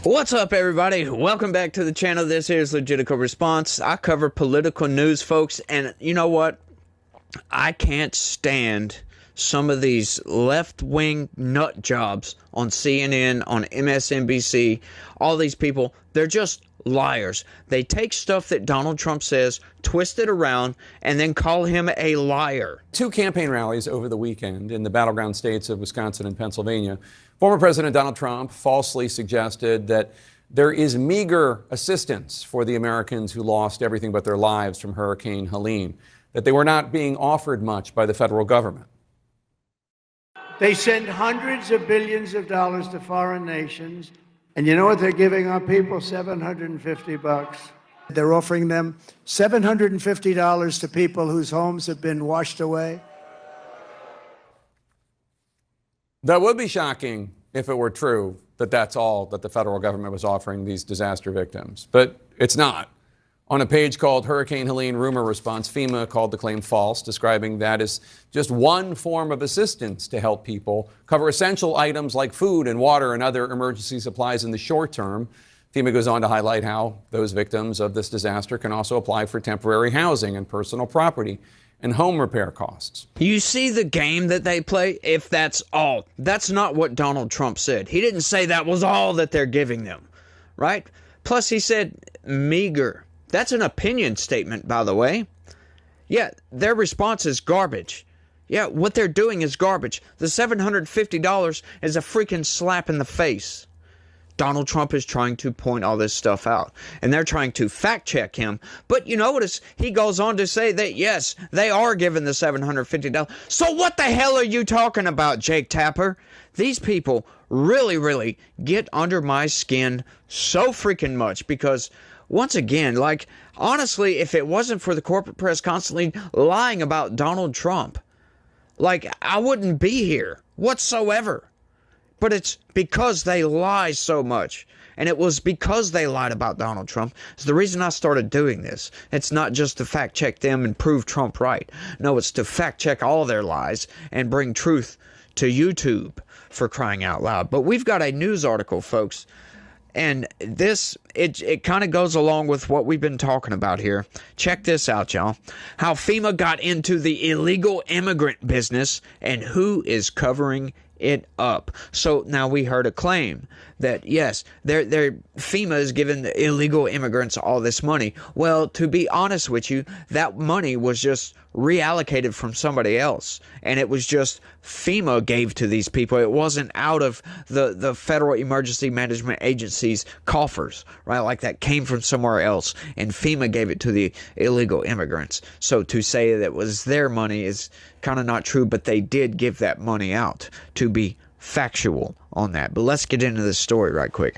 What's up, everybody? Welcome back to the channel. This is Legitical Response. I cover political news, folks, and you know what? I can't stand some of these left-wing nut jobs on CNN, on MSNBC, all these people. They're just liars. They take stuff that Donald Trump says, twist it around, and then call him a liar. Two campaign rallies over the weekend in the battleground states of Wisconsin and Pennsylvania. Former President Donald Trump falsely suggested that there is meager assistance for the Americans who lost everything but their lives from Hurricane Helene, that they were not being offered much by the federal government. They send hundreds of billions of dollars to foreign nations, and you know what they're giving our people? $750. They're offering them $750 to people whose homes have been washed away. That would be shocking if it were true that that's all that the federal government was offering these disaster victims. But it's not. On a page called Hurricane Helene Rumor Response, FEMA called the claim false, describing that as just one form of assistance to help people cover essential items like food and water and other emergency supplies in the short term. FEMA goes on to highlight how those victims of this disaster can also apply for temporary housing and personal property and home repair costs. You see the game that they play? If that's all. That's not what Donald Trump said. He didn't say that was all that they're giving them, right? Plus, he said meager. That's an opinion statement, by the way. Yeah, their response is garbage. Yeah, what they're doing is garbage. The $750 is a freaking slap in the face. Donald Trump is trying to point all this stuff out, and they're trying to fact check him. But you notice he goes on to say that, yes, they are giving the $750. So what the hell are you talking about, Jake Tapper? These people really get under my skin so freaking much because, once again, like, honestly, if it wasn't for the corporate press constantly lying about Donald Trump, like, I wouldn't be here whatsoever. But it's because they lie so much. And it was because they lied about Donald Trump. It's the reason I started doing this. It's not just to fact check them and prove Trump right. No, it's to fact check all their lies and bring truth to YouTube, for crying out loud. But we've got a news article, folks. And this, it kind of goes along with what we've been talking about here. Check this out, y'all. How FEMA got into the illegal immigrant business and who is covering it up. So now we heard a claim that, yes, FEMA is giving the illegal immigrants all this money. Well, to be honest with you, that money was just reallocated from somebody else, and it was just FEMA gave to these people. It wasn't out of the Federal Emergency Management Agency's coffers, right? Like, that came from somewhere else, and FEMA gave it to the illegal immigrants. So to say that it was their money is kind of not true, but they did give that money out, to be factual on that. But let's get into this story right quick.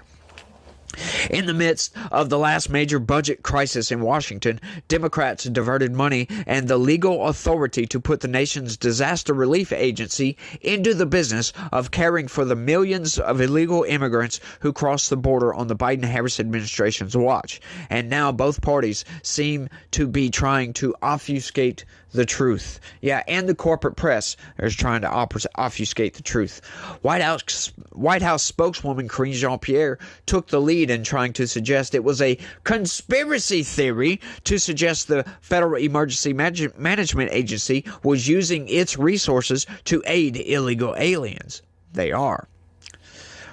In the midst of the last major budget crisis in Washington, Democrats diverted money and the legal authority to put the nation's disaster relief agency into the business of caring for the millions of illegal immigrants who crossed the border on the Biden-Harris administration's watch. And now both parties seem to be trying to obfuscate the truth. Yeah, and the corporate press is trying to obfuscate the truth. White House spokeswoman Karine Jean-Pierre took the lead in trying to suggest it was a conspiracy theory to suggest the Federal Emergency Management Agency was using its resources to aid illegal aliens. They are.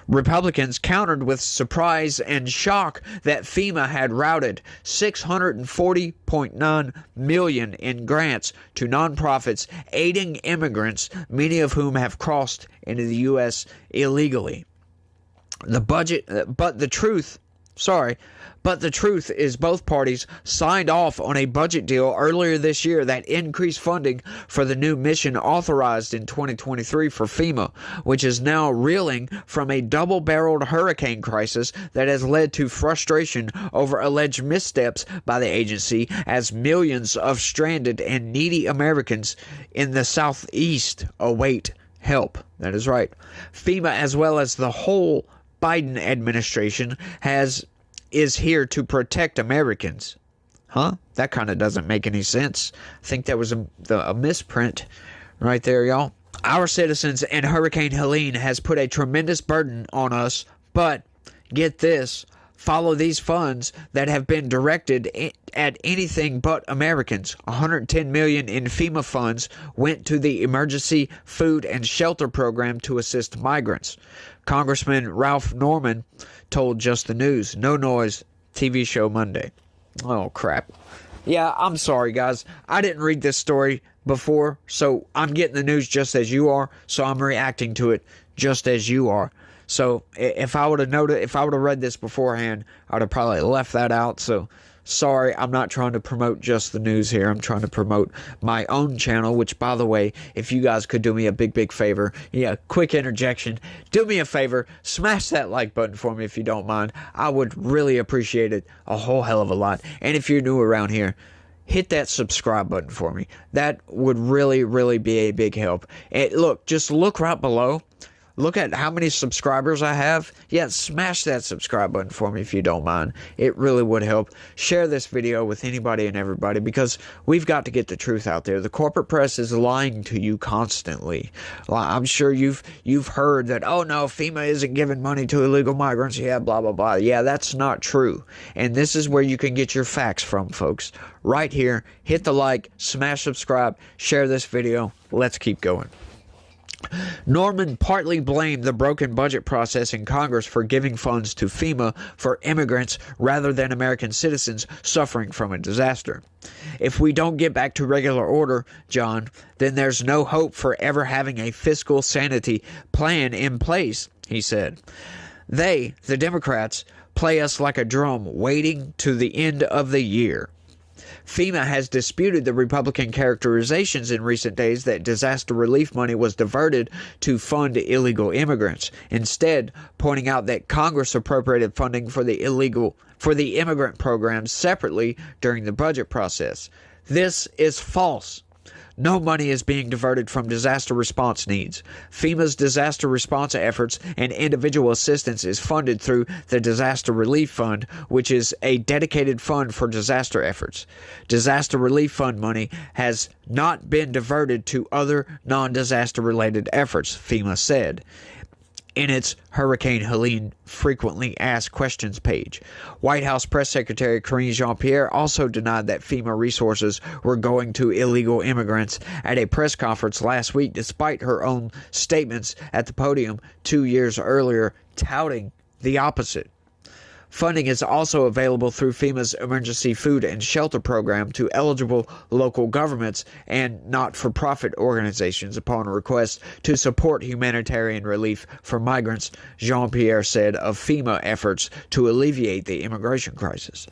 Republicans countered with surprise and shock that FEMA had routed $640.9 million in grants to nonprofits aiding immigrants, many of whom have crossed into the U.S. illegally. But the truth is both parties signed off on a budget deal earlier this year that increased funding for the new mission authorized in 2023 for FEMA, which is now reeling from a double-barreled hurricane crisis that has led to frustration over alleged missteps by the agency as millions of stranded and needy Americans in the Southeast await help. That is right. FEMA, as well as the whole Biden administration, is here to protect Americans. Huh? That kind of doesn't make any sense. I think that was a misprint right there, y'all. Our citizens and Hurricane Helene has put a tremendous burden on us, but get this, follow these funds that have been directed at anything but Americans. $110 million in FEMA funds went to the Emergency Food and Shelter Program to assist migrants. Congressman Ralph Norman told Just the News. No Noise TV show Monday. Oh, crap. Yeah, I'm sorry, guys. I didn't read this story before, so I'm getting the news just as you are, so I'm reacting to it just as you are. So if I would have read this beforehand, I would have probably left that out. So sorry, I'm not trying to promote Just the News here. I'm trying to promote my own channel, which, by the way, if you guys could do me a big favor, quick interjection, do me a favor, smash that like button for me if you don't mind. I would really appreciate it a whole hell of a lot. And if you're new around here, hit that subscribe button for me. That would really be a big help. And look, just look right below. Look at how many subscribers I have. Yeah, smash that subscribe button for me if you don't mind. It really would help. Share this video with anybody and everybody, because we've got to get the truth out there. The corporate press is lying to you constantly. I'm sure you've heard that, oh no, FEMA isn't giving money to illegal migrants. Yeah, blah, blah, blah. Yeah, that's not true. And this is where you can get your facts from, folks. Right here. Hit the like, smash subscribe, share this video. Let's keep going. Norman partly blamed the broken budget process in Congress for giving funds to FEMA for immigrants rather than American citizens suffering from a disaster. If we don't get back to regular order, John, then there's no hope for ever having a fiscal sanity plan in place, he said. They, the Democrats, play us like a drum waiting to the end of the year. FEMA has disputed the Republican characterizations in recent days that disaster relief money was diverted to fund illegal immigrants, instead pointing out that Congress appropriated funding for the immigrant programs separately during the budget process. This is false. No money is being diverted from disaster response needs. FEMA's disaster response efforts and individual assistance is funded through the Disaster Relief Fund, which is a dedicated fund for disaster efforts. Disaster Relief Fund money has not been diverted to other non-disaster related efforts, FEMA said in its Hurricane Helene frequently asked questions page. White House Press Secretary Karine Jean-Pierre also denied that FEMA resources were going to illegal immigrants at a press conference last week, despite her own statements at the podium 2 years earlier touting the opposite. Funding is also available through FEMA's Emergency Food and Shelter Program to eligible local governments and not-for-profit organizations upon request to support humanitarian relief for migrants, Jean-Pierre said of FEMA efforts to alleviate the immigration crisis.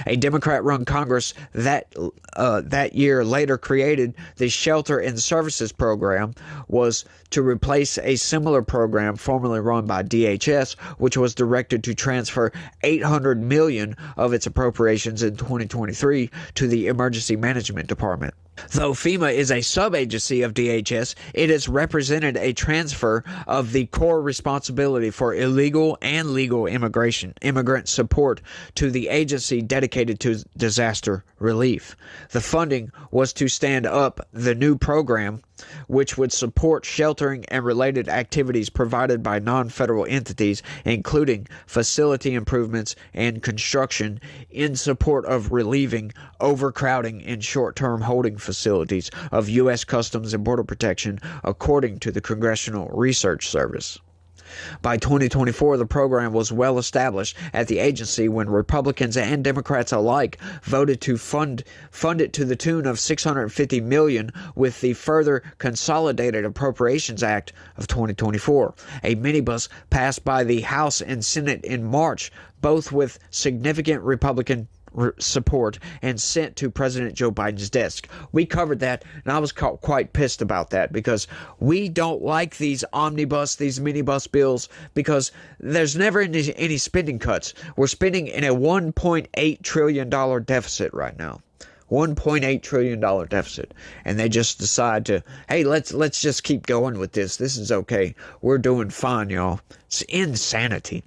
A Democrat-run Congress that year later created the Shelter and Services Program was to replace a similar program formerly run by DHS, which was directed to transfer $800 million of its appropriations in 2023 to the Emergency Management Department. Though FEMA is a sub-agency of DHS, it has represented a transfer of the core responsibility for illegal and legal immigrant support to the agency dedicated to disaster relief. The funding was to stand up the new program, which would support sheltering and related activities provided by non-federal entities, including facility improvements and construction in support of relieving overcrowding in short-term holding facilities of U.S. Customs and Border Protection, according to the Congressional Research Service. By 2024, the program was well established at the agency when Republicans and Democrats alike voted to fund it to the tune of $650 million with the further Consolidated Appropriations Act of 2024, a minibus passed by the House and Senate in March, both with significant Republican support and sent to President Joe Biden's desk. We covered that, and I was quite pissed about that because we don't like these minibus bills because there's never any spending cuts. We're spending in a $1.8 trillion deficit right now. $1.8 trillion deficit. And they just decide to, hey, let's just keep going with this. This is okay. We're doing fine, y'all. It's insanity.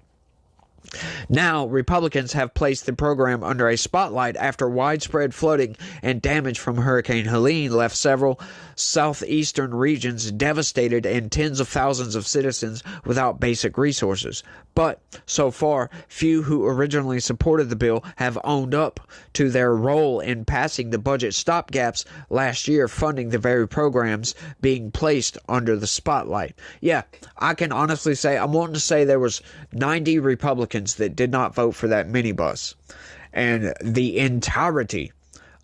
Now, Republicans have placed the program under a spotlight after widespread flooding and damage from Hurricane Helene left several southeastern regions devastated and tens of thousands of citizens without basic resources. But so far, few who originally supported the bill have owned up to their role in passing the budget stopgaps last year, funding the very programs being placed under the spotlight. Yeah, I can honestly say, I'm wanting to say there was 90 Republicans that did not vote for that minibus, and the entirety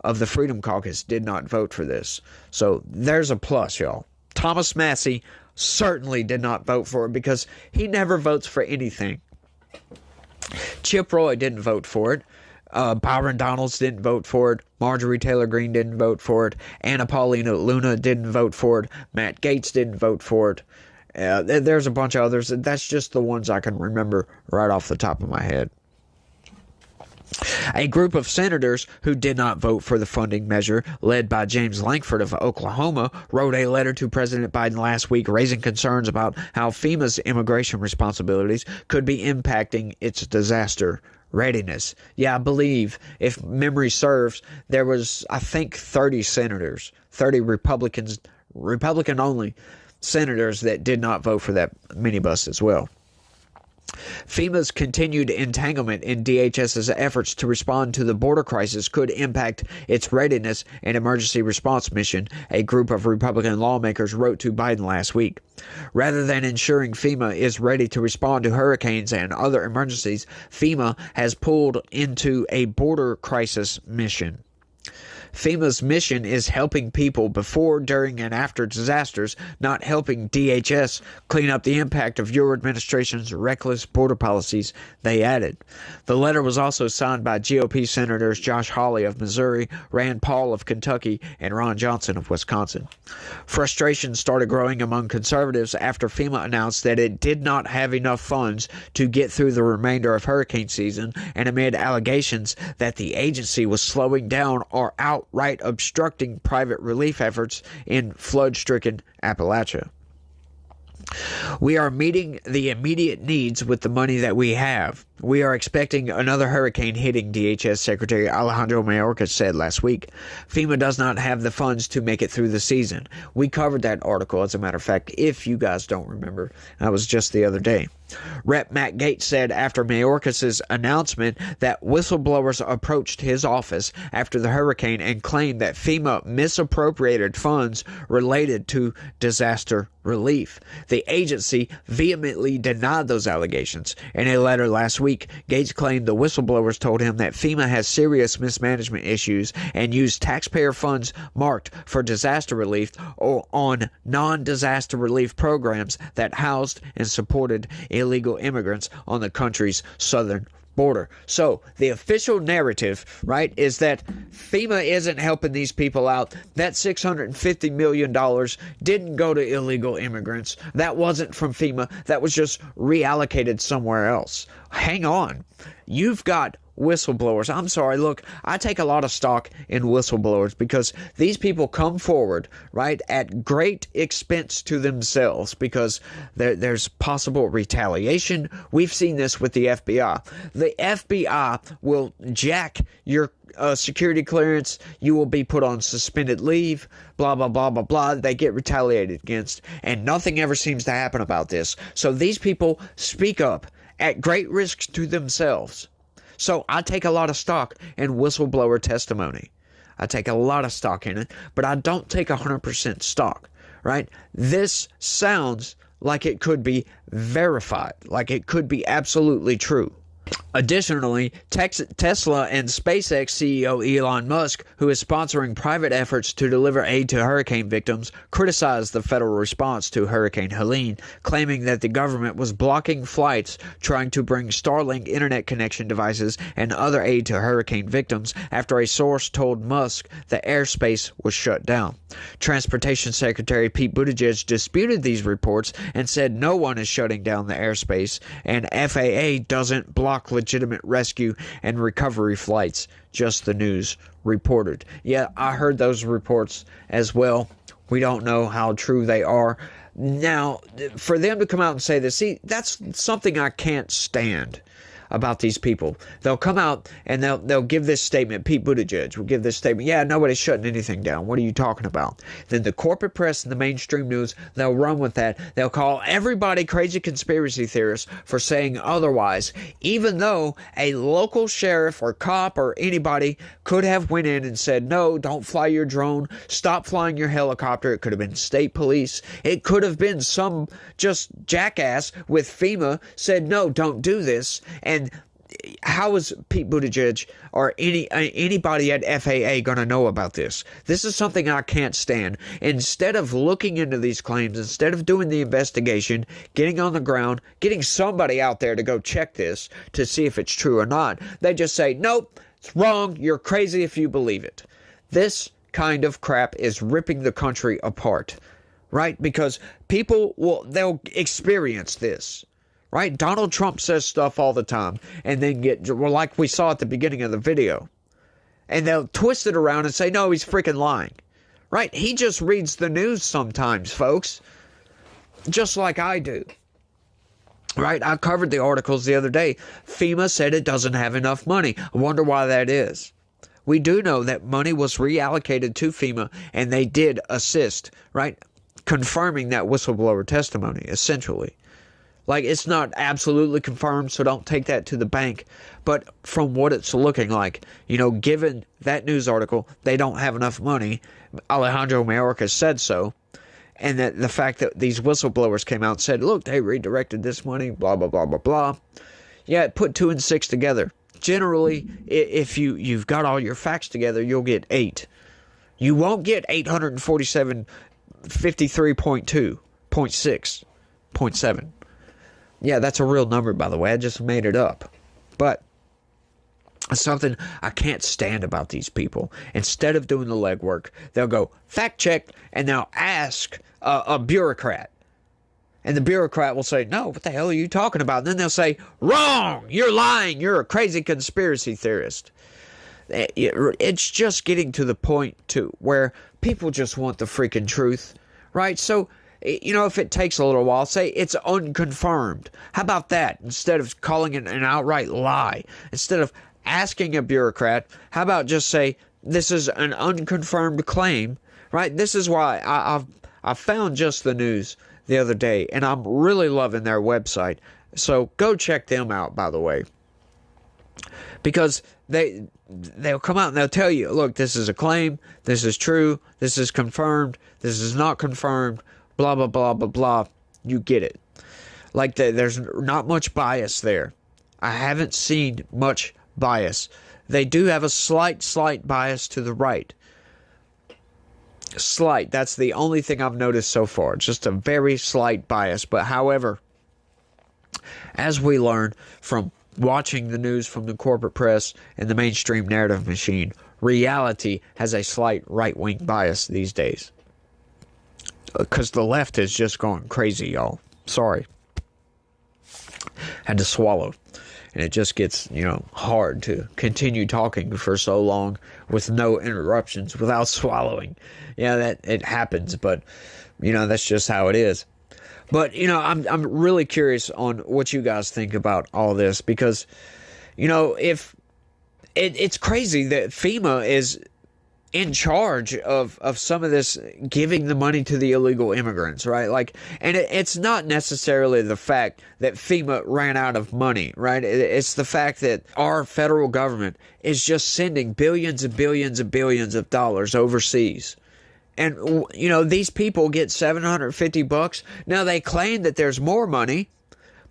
of the Freedom Caucus did not vote for this. So there's a plus, y'all. Thomas Massie certainly did not vote for it because he never votes for anything. Chip Roy didn't vote for it. Byron Donalds didn't vote for it. Marjorie Taylor Greene didn't vote for it. Anna Paulina Luna didn't vote for it. Matt Gaetz didn't vote for it. There's a bunch of others. That's just the ones I can remember right off the top of my head. A group of senators who did not vote for the funding measure, led by James Lankford of Oklahoma, wrote a letter to President Biden last week raising concerns about how FEMA's immigration responsibilities could be impacting its disaster readiness. Yeah, I believe, if memory serves, there was, I think, 30 senators, 30 Republican only senators that did not vote for that minibus as well. FEMA's continued entanglement in DHS's efforts to respond to the border crisis could impact its readiness and emergency response mission, a group of Republican lawmakers wrote to Biden last week. Rather than ensuring FEMA is ready to respond to hurricanes and other emergencies, FEMA has pulled into a border crisis mission. FEMA's mission is helping people before, during, and after disasters, not helping DHS clean up the impact of your administration's reckless border policies, they added. The letter was also signed by GOP Senators Josh Hawley of Missouri, Rand Paul of Kentucky, and Ron Johnson of Wisconsin. Frustration started growing among conservatives after FEMA announced that it did not have enough funds to get through the remainder of hurricane season, and amid allegations that the agency was slowing down or outright obstructing private relief efforts in flood-stricken Appalachia. We are meeting the immediate needs with the money that we have. We are expecting another hurricane hitting, DHS Secretary Alejandro Mayorkas said last week. FEMA does not have the funds to make it through the season. We covered that article, as a matter of fact, if you guys don't remember. That was just the other day. Rep. Matt Gaetz said after Mayorkas' announcement that whistleblowers approached his office after the hurricane and claimed that FEMA misappropriated funds related to disaster relief. The agency vehemently denied those allegations. In a letter last week, Gaetz claimed the whistleblowers told him that FEMA has serious mismanagement issues and used taxpayer funds marked for disaster relief or on non-disaster relief programs that housed and supported illegal immigrants on the country's southern border. So the official narrative, right, is that FEMA isn't helping these people out. That $650 million didn't go to illegal immigrants. That wasn't from FEMA. That was just reallocated somewhere else. Hang on. You've got whistleblowers. I'm sorry, look, I take a lot of stock in whistleblowers because these people come forward, right, at great expense to themselves because there's possible retaliation. We've seen this with the FBI. The FBI will jack your security clearance. You will be put on suspended leave, blah, blah, blah, blah, blah. They get retaliated against, and nothing ever seems to happen about this. So these people speak up at great risk to themselves. So I take a lot of stock in whistleblower testimony. I take a lot of stock in it, but I don't take 100% stock, right? This sounds like it could be verified, like it could be absolutely true. Additionally, Tesla and SpaceX CEO Elon Musk, who is sponsoring private efforts to deliver aid to hurricane victims, criticized the federal response to Hurricane Helene, claiming that the government was blocking flights trying to bring Starlink internet connection devices and other aid to hurricane victims after a source told Musk the airspace was shut down. Transportation Secretary Pete Buttigieg disputed these reports and said no one is shutting down the airspace and FAA doesn't block legitimate rescue and recovery flights, just the news reported. Yeah, I heard those reports as well. We don't know how true they are. Now, for them to come out and say this, see, that's something I can't stand. about these people. They'll come out and they'll give this statement. Pete Buttigieg will give this statement. Yeah, nobody's shutting anything down. What are you talking about? Then the corporate press and the mainstream news, they'll run with that. They'll call everybody crazy conspiracy theorists for saying otherwise, even though a local sheriff or cop or anybody could have went in and said, no, don't fly your drone. Stop flying your helicopter. It could have been state police. It could have been some just jackass with FEMA said, no, don't do this. And how is Pete Buttigieg or anybody at FAA going to know about this? This is something I can't stand. Instead of looking into these claims, instead of doing the investigation, getting on the ground, getting somebody out there to go check this to see if it's true or not, they just say, nope, it's wrong. You're crazy if you believe it. This kind of crap is ripping the country apart, right? Because people they'll experience this. Right? Donald Trump says stuff all the time and then like we saw at the beginning of the video. And they'll twist it around and say, no, he's freaking lying. Right? He just reads the news sometimes, folks. Just like I do. Right? I covered the articles the other day. FEMA said it doesn't have enough money. I wonder why that is. We do know that money was reallocated to FEMA and they did assist, right? Confirming that whistleblower testimony, essentially. Like, it's not absolutely confirmed, so don't take that to the bank. But from what it's looking like, given that news article, they don't have enough money. Alejandro Mayorkas said so. And that the fact that these whistleblowers came out and said, look, they redirected this money, blah, blah, blah, blah, blah. Yeah, put 2 and 6 together. Generally, if you've got all your facts together, you'll get 8. You won't get 847, 53.2, 0.6, 0.7. Yeah, that's a real number, by the way. I just made it up. But it's something I can't stand about these people. Instead of doing the legwork, they'll go fact check and they'll ask a bureaucrat. And the bureaucrat will say, no, what the hell are you talking about? And then they'll say, wrong, you're lying, you're a crazy conspiracy theorist. It's just getting to the point to where people just want the freaking truth, right? So, if it takes a little while, say it's unconfirmed. How about that? Instead of calling it an outright lie, instead of asking a bureaucrat, how about just say this is an unconfirmed claim, right? This is why I found Just the News the other day, and I'm really loving their website. So go check them out, by the way, because they'll come out and they'll tell you, look, this is a claim, this is true, this is confirmed, this is not confirmed. Blah, blah, blah, blah, blah. You get it. Like, there's not much bias there. I haven't seen much bias. They do have a slight bias to the right. Slight. That's the only thing I've noticed so far. Just a very slight bias. But however, as we learn from watching the news from the corporate press and the mainstream narrative machine, reality has a slight right-wing bias these days. Because the left is just going crazy, y'all. Sorry. Had to swallow. And it just gets, hard to continue talking for so long with no interruptions without swallowing. Yeah, that it happens, but, that's just how it is. But, I'm really curious on what you guys think about all this because, if it's crazy that FEMA is in charge of some of this, giving the money to the illegal immigrants, right? Like, and it's not necessarily the fact that FEMA ran out of money, right? It's the fact that our federal government is just sending billions and billions and billions of dollars overseas. And, these people get $750. Now, they claim that there's more money.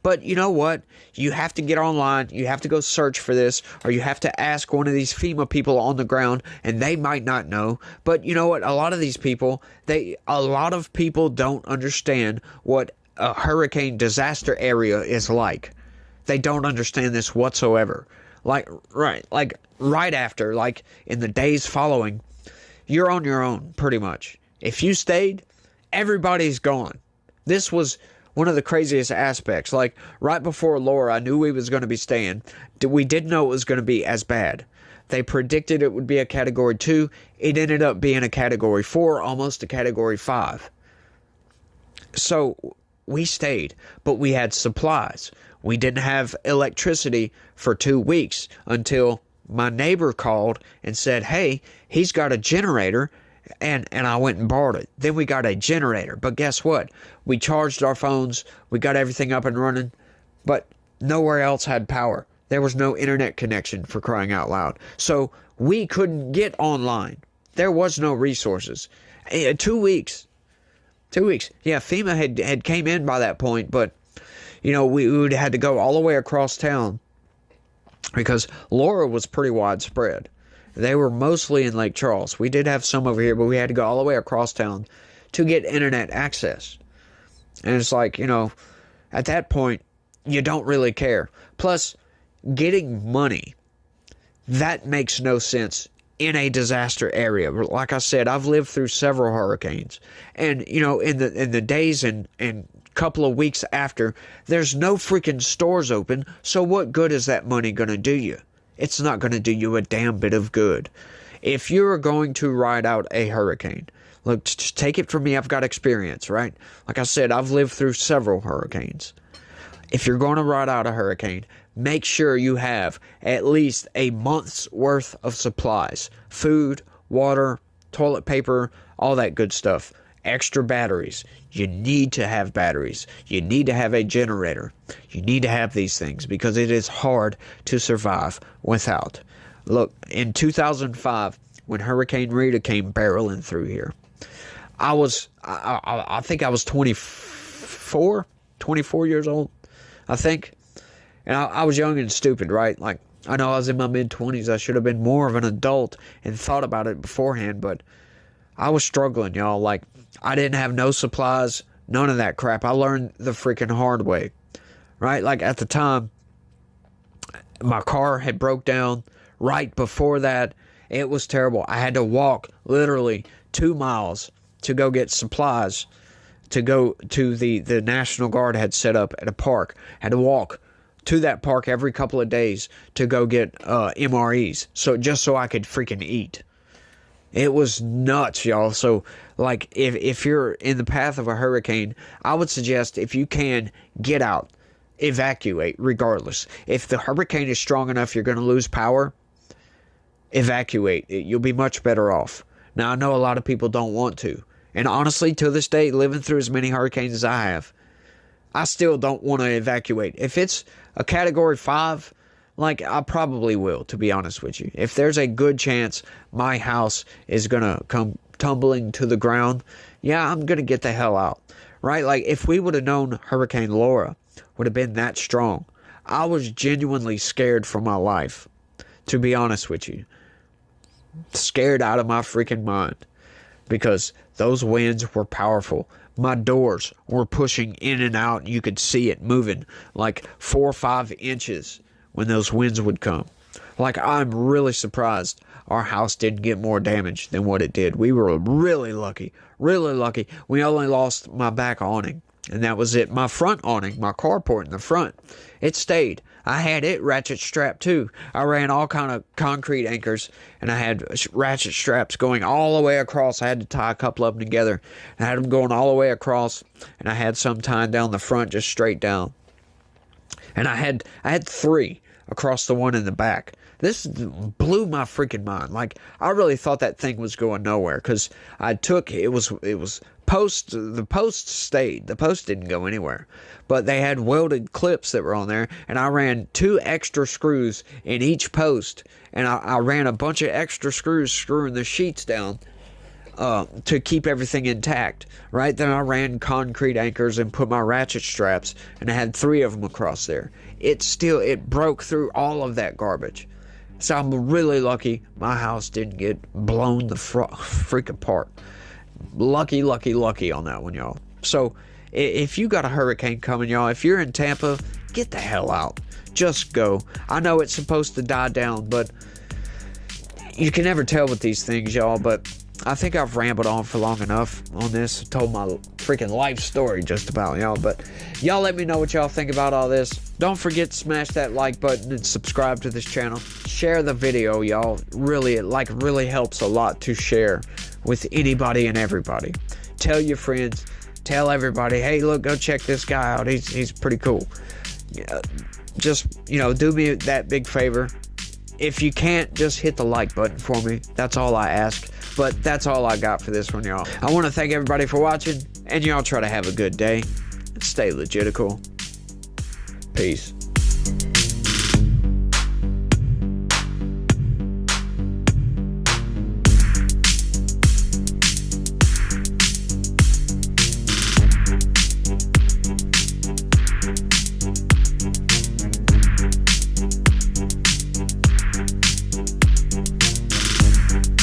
But you know what? You have to get online, you have to go search for this, or you have to ask one of these FEMA people on the ground, and they might not know. But you know what? A lot of these people, a lot of people don't understand what a hurricane disaster area is like. They don't understand this whatsoever. Like right after, like in the days following, you're on your own, pretty much. If you stayed, everybody's gone. This was one of the craziest aspects. Like, right before Laura, I knew we was going to be staying. We didn't know it was going to be as bad. They predicted it would be a Category 2. It ended up being a Category 4, almost a Category 5. So, we stayed, but we had supplies. We didn't have electricity for 2 weeks until my neighbor called and said, hey, he's got a generator, and I went and borrowed it. Then we got a generator. But guess what? We charged our phones. We got everything up and running, but nowhere else had power. There was no internet connection, for crying out loud. So we couldn't get online. There was no resources. 2 weeks. 2 weeks. Yeah, FEMA had came in by that point, but, you know, we would had to go all the way across town because Laura was pretty widespread. They were mostly in Lake Charles. We did have some over here, but we had to go all the way across town to get internet access. And it's like, you know, at that point, you don't really care. Plus, getting money, that makes no sense in a disaster area. Like I said, I've lived through several hurricanes. And, you know, in the days and couple of weeks after, there's no freaking stores open. So what good is that money going to do you? It's not going to do you a damn bit of good. If you're going to ride out a hurricane, look, just take it from me, I've got experience, right? Like I said, I've lived through several hurricanes. If you're going to ride out a hurricane, make sure you have at least a month's worth of supplies. Food, water, toilet paper, all that good stuff. Extra batteries. You need to have batteries. You need to have a generator. You need to have these things because it is hard to survive without. Look, in 2005, when Hurricane Rita came barreling through here, I think I was 24 years old, I think. And I was young and stupid, right? Like, I know I was in my mid-20s. I should have been more of an adult and thought about it beforehand, but I was struggling, y'all. Like, I didn't have no supplies, none of that crap. I learned the freaking hard way, right? Like, at the time, my car had broke down. Right before that, it was terrible. I had to walk literally 2 miles to go get supplies to go to the National Guard had set up at a park. I had to walk to that park every couple of days to go get MREs, just so I could freaking eat. It was nuts, y'all. So, like, if you're in the path of a hurricane, I would suggest, if you can, get out. Evacuate, regardless. If the hurricane is strong enough you're going to lose power, evacuate. You'll be much better off. Now, I know a lot of people don't want to. And honestly, to this day, living through as many hurricanes as I have, I still don't want to evacuate. If it's a Category 5, like, I probably will, to be honest with you. If there's a good chance my house is going to come tumbling to the ground, yeah, I'm going to get the hell out, right? Like, if we would have known Hurricane Laura would have been that strong, I was genuinely scared for my life, to be honest with you. Scared out of my freaking mind because those winds were powerful. My doors were pushing in and out. You could see it moving like 4 or 5 inches when those winds would come. Like, I'm really surprised our house didn't get more damage than what it did. We were really lucky. Really lucky. We only lost my back awning, and that was it. My front awning, my carport in the front, it stayed. I had it ratchet strapped too. I ran all kind of concrete anchors, and I had ratchet straps going all the way across. I had to tie a couple of them together. I had them going all the way across, and I had some tying down the front, just straight down. And I had 3 across the one in the back. This blew my freaking mind. Like, I really thought that thing was going nowhere because it was post. The post stayed. The post didn't go anywhere. But they had welded clips that were on there, and I ran 2 extra screws in each post, and I ran a bunch of extra screws screwing the sheets down to keep everything intact, right? Then I ran concrete anchors and put my ratchet straps, and I had 3 of them across there. It broke through all of that garbage. So I'm really lucky my house didn't get blown the freak apart. Lucky on that one, y'all. So if you got a hurricane coming, y'all, if you're in Tampa, get the hell out. Just go. I know it's supposed to die down, but you can never tell with these things, y'all. But I think I've rambled on for long enough on this. Told my freaking life story just about, y'all. But y'all let me know what y'all think about all this. Don't forget to smash that like button and subscribe to this channel. Share the video, y'all. Really, it really helps a lot to share with anybody and everybody. Tell your friends. Tell everybody, hey, look, go check this guy out. He's pretty cool. just, do me that big favor. If you can't, just hit the like button for me. That's all I ask. But that's all I got for this one, y'all. I want to thank everybody for watching, and y'all try to have a good day. Stay legitical. Peace.